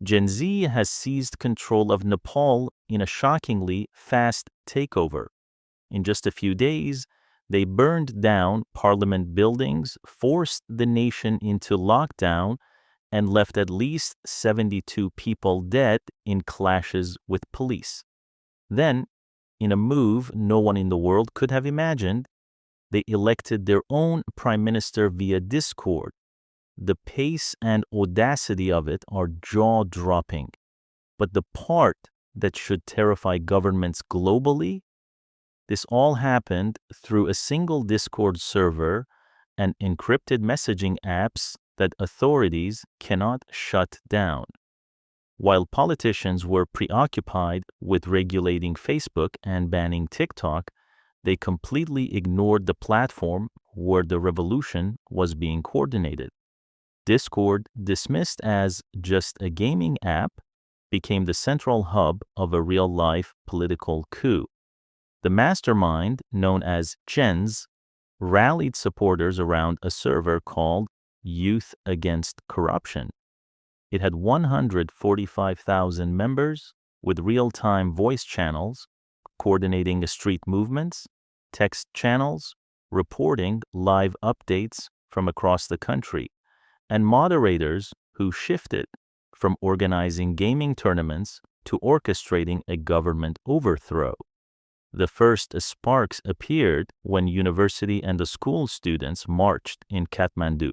Gen Z has seized control of Nepal in a shockingly fast takeover. In just a few days, they burned down parliament buildings, forced the nation into lockdown, and left at least 72 people dead in clashes with police. Then, in a move no one in the world could have imagined, they elected their own prime minister via Discord. The pace and audacity of it are jaw-dropping. But the part that should terrify governments globally, this all happened through a single Discord server and encrypted messaging apps that authorities cannot shut down. While politicians were preoccupied with regulating Facebook and banning TikTok, they completely ignored the platform where the revolution was being coordinated. Discord, dismissed as just a gaming app, became the central hub of a real-life political coup. The mastermind, known as Gens, rallied supporters around a server called Youth Against Corruption. It had 145,000 members with real-time voice channels, coordinating street movements, text channels, reporting live updates from across the country, and moderators who shifted from organizing gaming tournaments to orchestrating a government overthrow. The first sparks appeared when university and the school students marched in Kathmandu,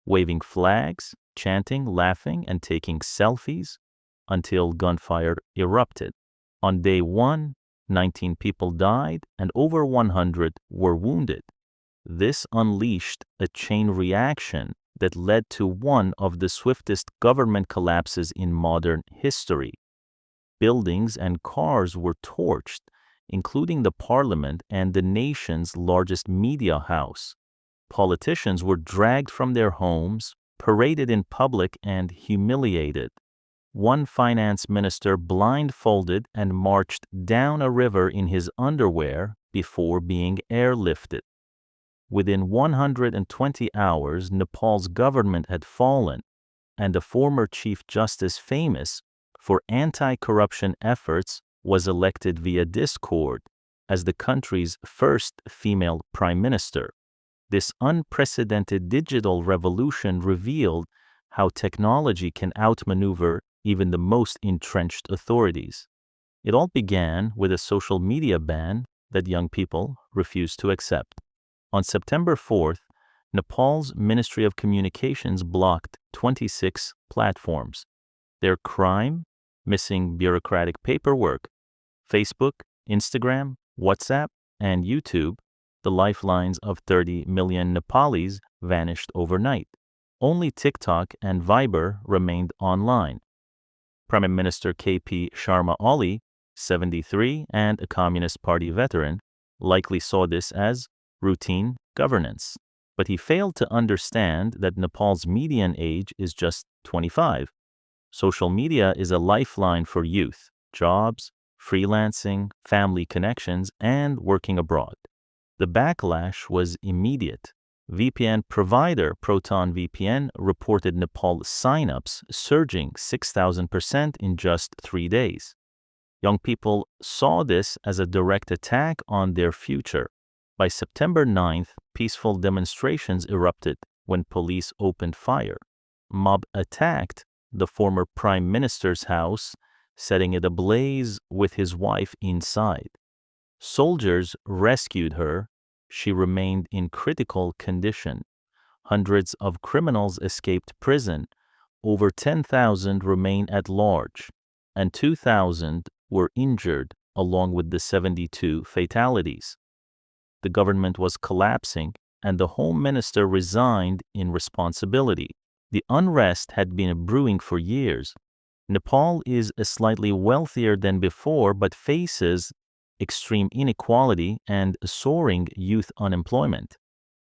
waving flags, chanting, laughing, and taking selfies until gunfire erupted. On day 1, 19 people died and over 100 were wounded. This unleashed a chain reaction that led to one of the swiftest government collapses in modern history. Buildings and cars were torched, including the parliament and the nation's largest media house. Politicians were dragged from their homes, paraded in public, and humiliated. One finance minister blindfolded and marched down a river in his underwear before being airlifted. Within 120 hours, Nepal's government had fallen, and the former Chief Justice, famous for anti-corruption efforts, was elected via Discord as the country's first female prime minister. This unprecedented digital revolution revealed how technology can outmaneuver even the most entrenched authorities. It all began with a social media ban that young people refused to accept. On September 4th, Nepal's Ministry of Communications blocked 26 platforms. Their crime? Missing bureaucratic paperwork. Facebook, Instagram, WhatsApp, and YouTube, the lifelines of 30 million Nepalis, vanished overnight. Only TikTok and Viber remained online. Prime Minister KP Sharma Oli, 73 and a Communist Party veteran, likely saw this as routine governance. But he failed to understand that Nepal's median age is just 25. Social media is a lifeline for youth, jobs, freelancing, family connections, and working abroad. The backlash was immediate. VPN provider Proton VPN reported Nepal signups surging 6,000% in just 3 days. Young people saw this as a direct attack on their future. By September 9th, peaceful demonstrations erupted when police opened fire. Mob attacked the former prime minister's house, setting it ablaze with his wife inside. Soldiers rescued her. She remained in critical condition. Hundreds of criminals escaped prison. Over 10,000 remain at large, and 2,000 were injured, along with the 72 fatalities. The government was collapsing, and the Home Minister resigned in responsibility. The unrest had been brewing for years. Nepal is slightly wealthier than before, but faces extreme inequality and soaring youth unemployment.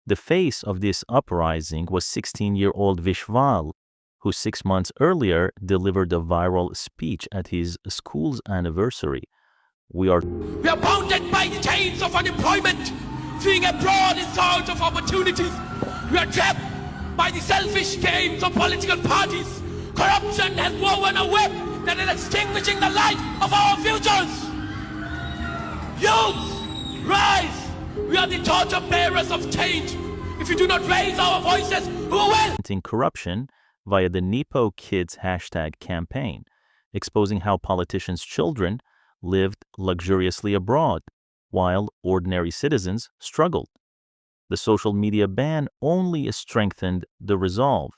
The face of this uprising was 16-year-old Vishwal, who 6 months earlier delivered a viral speech at his school's anniversary. We are bounded by the chains of unemployment, fleeing abroad in search of opportunities. We are trapped by the selfish games of political parties, Corruption has woven a web that is extinguishing the light of our futures. Youth, rise! We are the torch bearers of change. If you do not raise our voices, who will? Corruption via the Nepo Kids hashtag campaign, exposing how politicians' children lived luxuriously abroad while ordinary citizens struggled. The social media ban only strengthened the resolve.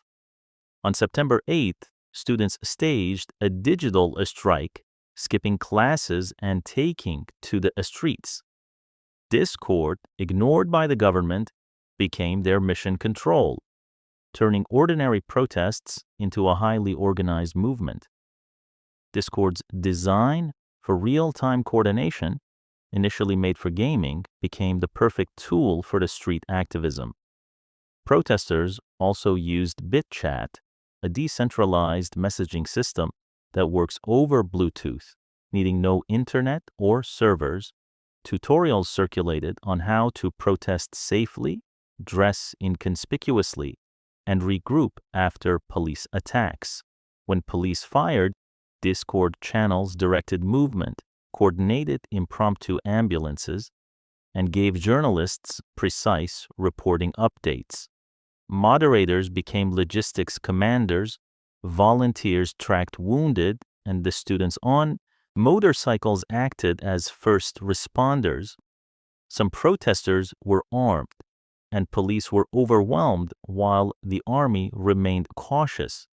On September 8th, students staged a digital strike, skipping classes and taking to the streets. Discord, ignored by the government, became their mission control, turning ordinary protests into a highly organized movement. Discord's design for real-time coordination, initially made for gaming, became the perfect tool for the street activism. Protesters also used BitChat, a decentralized messaging system that works over Bluetooth, needing no internet or servers. Tutorials circulated on how to protest safely, dress inconspicuously, and regroup after police attacks. When police fired, Discord channels directed movement, coordinated impromptu ambulances, and gave journalists precise reporting updates. Moderators became logistics commanders, volunteers tracked wounded, and the students on motorcycles acted as first responders. Some protesters were armed, and police were overwhelmed while the army remained cautious,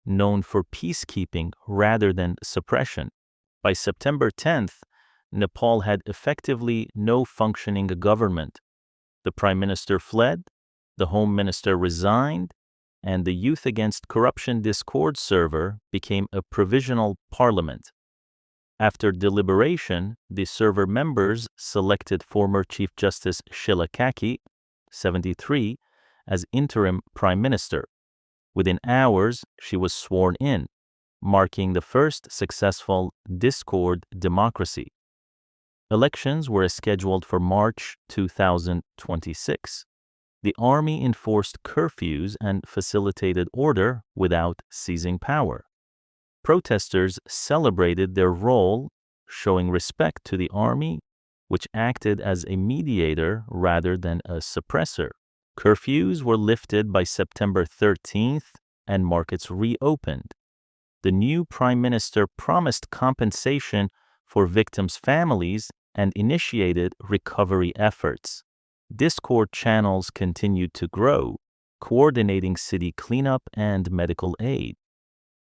known for peacekeeping rather than suppression. By September 10th, Nepal had effectively no functioning government. The prime minister fled, the home minister resigned, and the Youth Against Corruption Discord server became a provisional parliament. After deliberation, the server members selected former Chief Justice Sheila Kaki, 73, as interim prime minister. Within hours, she was sworn in, marking the first successful Discord democracy. Elections were scheduled for March 2026. The army enforced curfews and facilitated order without seizing power. Protesters celebrated their role, showing respect to the army, which acted as a mediator rather than a suppressor. Curfews were lifted by September 13th and markets reopened. The new prime minister promised compensation for victims' families and initiated recovery efforts. Discord channels continued to grow, coordinating city cleanup and medical aid.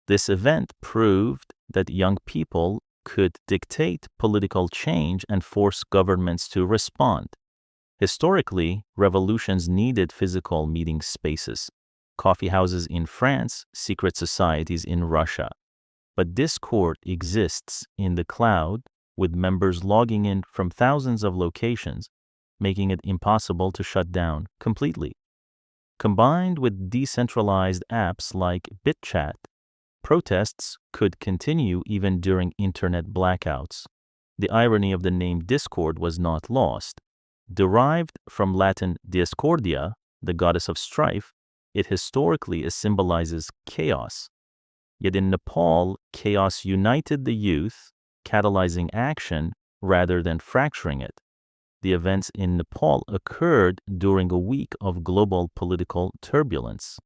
This event proved that young people could dictate political change and force governments to respond. Historically, revolutions needed physical meeting spaces, coffee houses in France, secret societies in Russia. But Discord exists in the cloud, with members logging in from thousands of locations, making it impossible to shut down completely. Combined with decentralized apps like BitChat, protests could continue even during internet blackouts. The irony of the name Discord was not lost. Derived from Latin discordia, the goddess of strife, it historically symbolizes chaos. Yet in Nepal, chaos united the youth, catalyzing action rather than fracturing it. The events in Nepal occurred during a week of global political turbulence.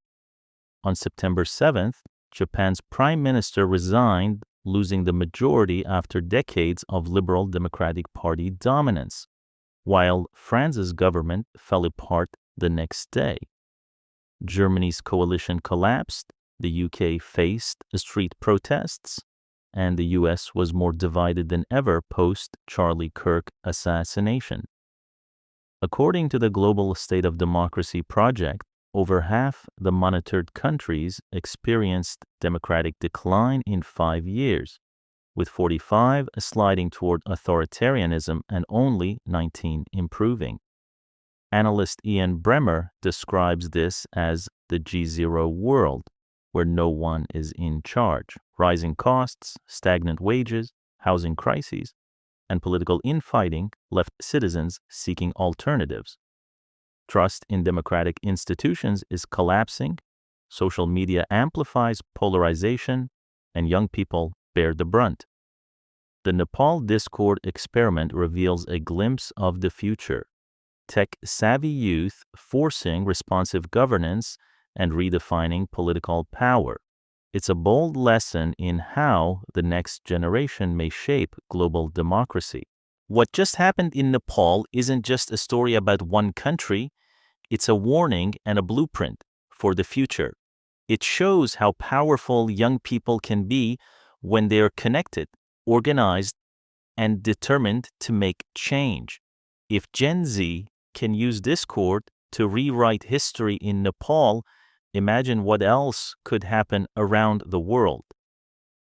On September 7th, Japan's prime minister resigned, losing the majority after decades of Liberal Democratic Party dominance, while France's government fell apart the next day. Germany's coalition collapsed, the UK faced street protests, and the US was more divided than ever post-Charlie Kirk assassination. According to the Global State of Democracy Project, over half the monitored countries experienced democratic decline in 5 years, with 45 sliding toward authoritarianism and only 19 improving. Analyst Ian Bremmer describes this as the G0 world, where no one is in charge. Rising costs, stagnant wages, housing crises, and political infighting left citizens seeking alternatives. Trust in democratic institutions is collapsing, Social media amplifies polarization, and young people bear the brunt. The Nepal Discord experiment reveals a glimpse of the future. Tech-savvy youth forcing responsive governance and redefining political power. It's a bold lesson in how the next generation may shape global democracy. What just happened in Nepal isn't just a story about one country, it's a warning and a blueprint for the future. It shows how powerful young people can be when they are connected, organized, and determined to make change. If Gen Z can use Discord to rewrite history in Nepal, imagine what else could happen around the world.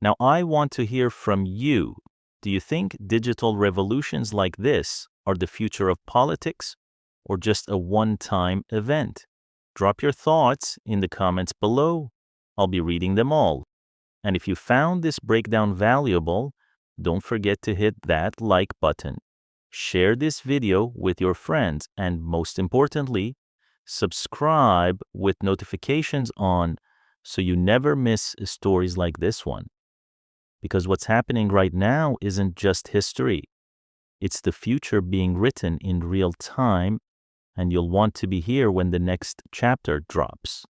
Now, I want to hear from you. Do you think digital revolutions like this are the future of politics or just a one-time event? Drop your thoughts in the comments below. I'll be reading them all. And if you found this breakdown valuable, don't forget to hit that like button. Share this video with your friends and most importantly, subscribe with notifications on so you never miss stories like this one. Because what's happening right now isn't just history. It's the future being written in real time, and you'll want to be here when the next chapter drops.